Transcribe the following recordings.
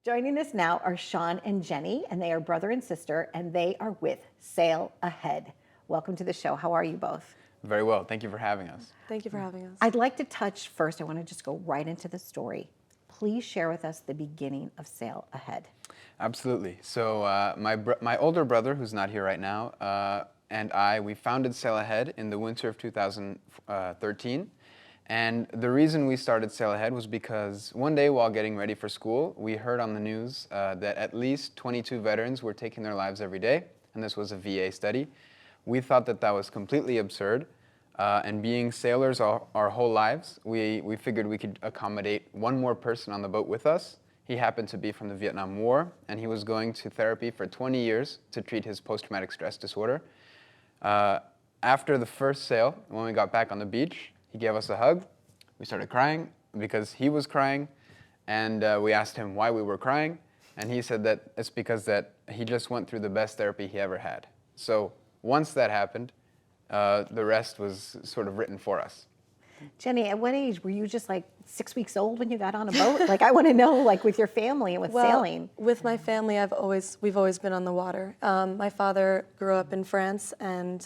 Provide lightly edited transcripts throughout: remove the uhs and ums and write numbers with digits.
Joining us now are Sean and Jenny, and they are brother and sister, and they are with Sail Ahead. Welcome to the show. How are you both? Very well. Thank you for having us. Thank you for having us. I'd like to touch first, I want to just go right into the story. Please share with us the beginning of Sail Ahead. Absolutely. So my older brother, who's not here right now, and we founded Sail Ahead in the winter of 2013. And the reason we started Sail Ahead was because one day while getting ready for school, we heard on the news that at least 22 veterans were taking their lives every day, and this was a VA study. We thought that that was completely absurd, and being sailors our whole lives, we figured we could accommodate one more person on the boat with us. He happened to be from the Vietnam War, and he was going to therapy for 20 years to treat his post-traumatic stress disorder. After the first sail, when we got back on the beach, he gave us a hug. We started crying because he was crying, and we asked him why we were crying, and he said that it's because that he just went through the best therapy he ever had. So once that happened, the rest was sort of written for us. Jenny, at what age were you just like 6 weeks old when you got on a boat? Like, I want to know, like, with your family and with sailing. With my family, we've always been on the water. My father grew up in France, and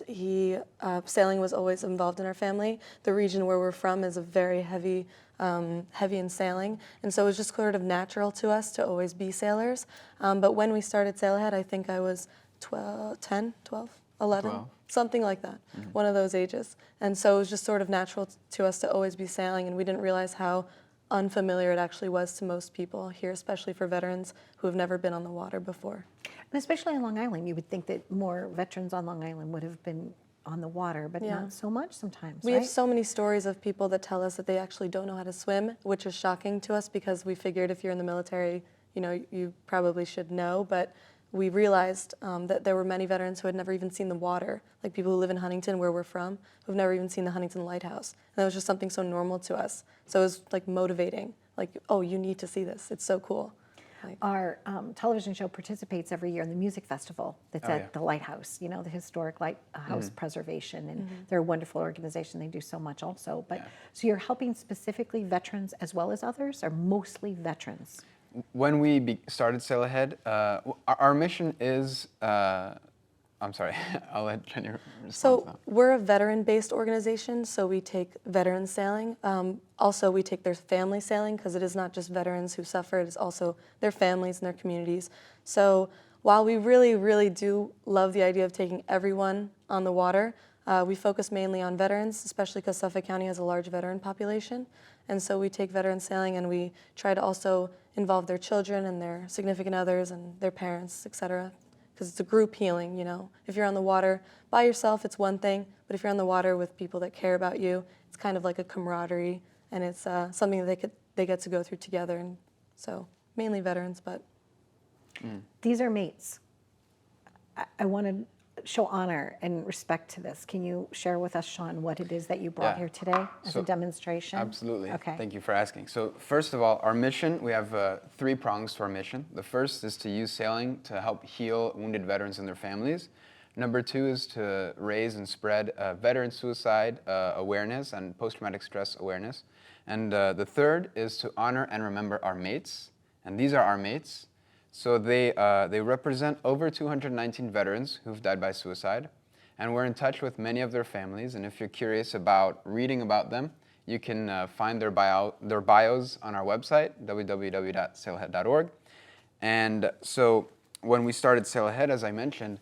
sailing was always involved in our family. The region where we're from is a very heavy in sailing, and so it was just sort of natural to us to always be sailors. But when we started Sail Ahead, I think I was 10, 12, 11. 12. Something like that, one of those ages. And so it was just sort of natural to us to always be sailing, and we didn't realize how unfamiliar it actually was to most people here, especially for veterans who have never been on the water before. And especially on Long Island, you would think that more veterans on Long Island would have been on the water, but not so much sometimes, We have so many stories of people that tell us that they actually don't know how to swim, which is shocking to us because we figured if you're in the military, you probably should know, but we realized that there were many veterans who had never even seen the water, like people who live in Huntington, where we're from, who've never even seen the Huntington Lighthouse. And that was just something so normal to us. So it was like motivating, like, oh, you need to see this. It's so cool. Our television show participates every year in the music festival that's at the Lighthouse, the historic lighthouse preservation, and they're a wonderful organization. They do so much also. But so you're helping specifically veterans as well as others, or mostly veterans? When we started Sail Ahead, our mission is, I'm sorry, I'll let Jenny respond. So we're a veteran-based organization, so we take veterans sailing. Also, we take their family sailing, because it is not just veterans who suffer, it is also their families and their communities. So while we really, really do love the idea of taking everyone on the water, we focus mainly on veterans, especially because Suffolk County has a large veteran population. And so we take veteran sailing, and we try to also involve their children and their significant others and their parents, et cetera, because it's a group healing, If you're on the water by yourself, it's one thing, but if you're on the water with people that care about you, it's kind of like a camaraderie, and it's something that they get to go through together. And so mainly veterans, but. These are mates. I want to show honor and respect to this. Can you share with us, Sean, what it is that you brought here today as a demonstration? Absolutely. Okay. Thank you for asking. So first of all, our mission, we have 3 prongs to our mission. The first is to use sailing to help heal wounded veterans and their families. Number 2 is to raise and spread veteran suicide awareness and post-traumatic stress awareness. And the third is to honor and remember our mates. And these are our mates. So they represent over 219 veterans who've died by suicide, and we're in touch with many of their families. And if you're curious about reading about them, you can find their bios on our website, www.sailahead.org. And so when we started Sail Ahead, as I mentioned,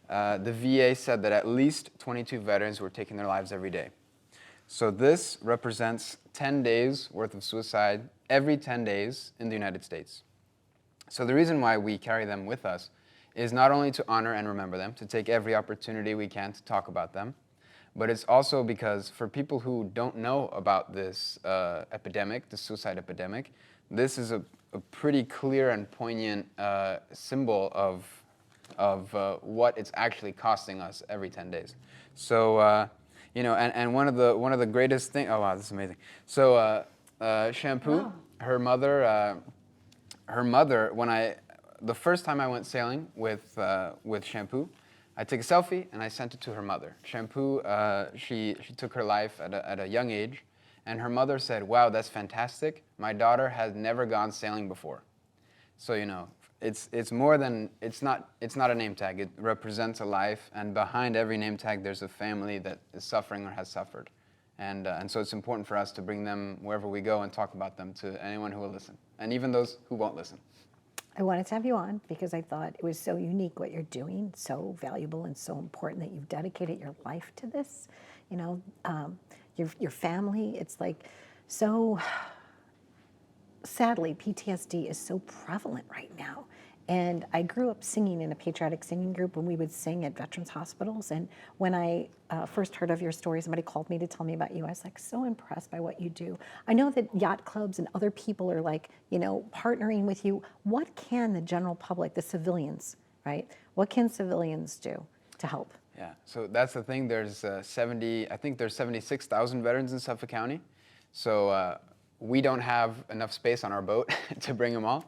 the VA said that at least 22 veterans were taking their lives every day. So this represents 10 days worth of suicide every 10 days in the United States. So the reason why we carry them with us is not only to honor and remember them, to take every opportunity we can to talk about them, but it's also because for people who don't know about this epidemic, the suicide epidemic, this is a pretty clear and poignant symbol of what it's actually costing us every 10 days. So, and one of the greatest things, oh wow, this is amazing. So Shampoo, her mother, the first time I went sailing with Shampoo, I took a selfie and I sent it to her mother. Shampoo, she took her life at a young age, and her mother said, "Wow, that's fantastic. My daughter has never gone sailing before." So, it's more than, it's not a name tag. It represents a life, and behind every name tag there's a family that is suffering or has suffered. And so it's important for us to bring them wherever we go and talk about them to anyone who will listen, and even those who won't listen. I wanted to have you on because I thought it was so unique what you're doing, so valuable and so important that you've dedicated your life to this. Your family, it's like so, sadly, PTSD is so prevalent right now. And I grew up singing in a patriotic singing group when we would sing at veterans hospitals. And when I first heard of your story, somebody called me to tell me about you. I was like so impressed by what you do. I know that yacht clubs and other people are like, partnering with you. What can the general public, the civilians, right? What can civilians do to help? Yeah, so that's the thing. There's I think there's 76,000 veterans in Suffolk County. So we don't have enough space on our boat to bring them all.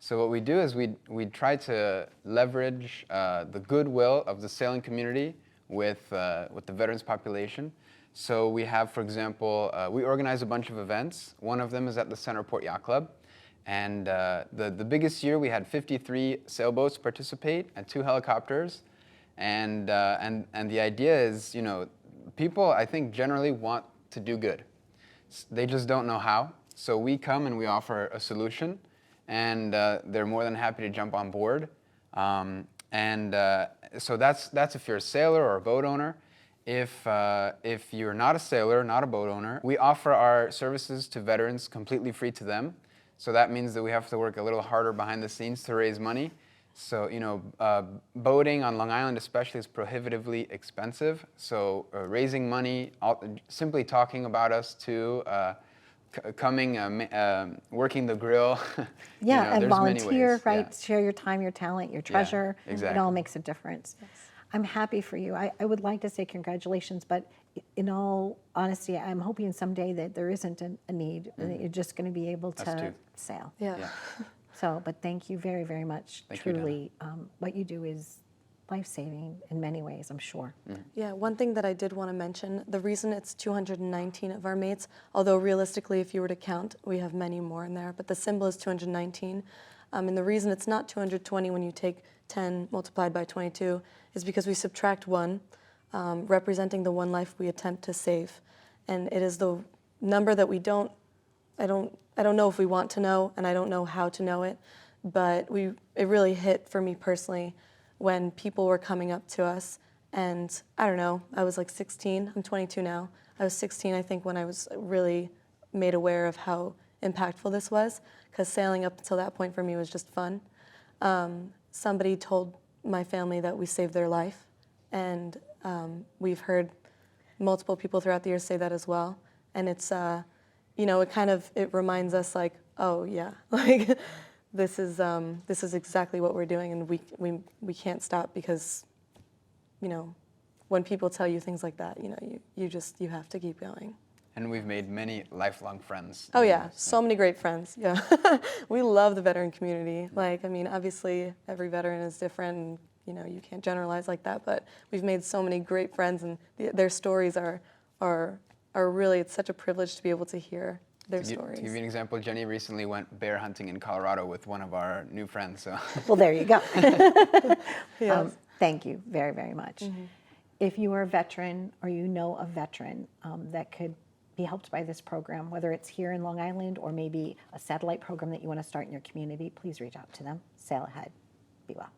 So what we do is we try to leverage the goodwill of the sailing community with the veterans population. So we have, for example, we organize a bunch of events. One of them is at the Centerport Yacht Club. And the biggest year we had 53 sailboats participate and 2 helicopters. And the idea is, people I think generally want to do good. They just don't know how. So we come and we offer a solution. And they're more than happy to jump on board. So that's if you're a sailor or a boat owner. If you're not a sailor, not a boat owner, we offer our services to veterans completely free to them. So that means that we have to work a little harder behind the scenes to raise money. So, boating on Long Island especially is prohibitively expensive. So raising money, simply talking about us too, coming, working the grill. Yeah, and volunteer, right? Yeah. Share your time, your talent, your treasure. Yeah, exactly. It all makes a difference. Yes. I'm happy for you. I would like to say congratulations, but in all honesty, I'm hoping someday that there isn't a need, and that you're just going to be able to sail. Yeah. So, but thank you very, very much. Thank you, Truly, what you do is life-saving in many ways, I'm sure. Yeah, one thing that I did want to mention, the reason it's 219 of our mates, although realistically if you were to count, we have many more in there, but the symbol is 219. And the reason it's not 220 when you take 10 multiplied by 22 is because we subtract 1, representing the one life we attempt to save. And it is the number that I don't know if we want to know, and I don't know how to know it, but it really hit for me personally when people were coming up to us, and I don't know, I was like 16, I'm 22 now. I was 16, I think, when I was really made aware of how impactful this was, because sailing up until that point for me was just fun. Somebody told my family that we saved their life, and we've heard multiple people throughout the years say that as well, and it's, it reminds us like, oh yeah, like, this is exactly what we're doing, and we can't stop because, when people tell you things like that, you have to keep going. And we've made many lifelong friends. Oh yeah, so many great friends. Yeah, we love the veteran community. Like, obviously every veteran is different, and you can't generalize like that. But we've made so many great friends, and their stories are really. It's such a privilege to be able to hear their stories. To give you an example, Jenny recently went bear hunting in Colorado with one of our new friends. So. Well, there you go. Yes. Thank you very, very much. If you are a veteran or you know a veteran that could be helped by this program, whether it's here in Long Island or maybe a satellite program that you want to start in your community, please reach out to them. Sail ahead. Be well.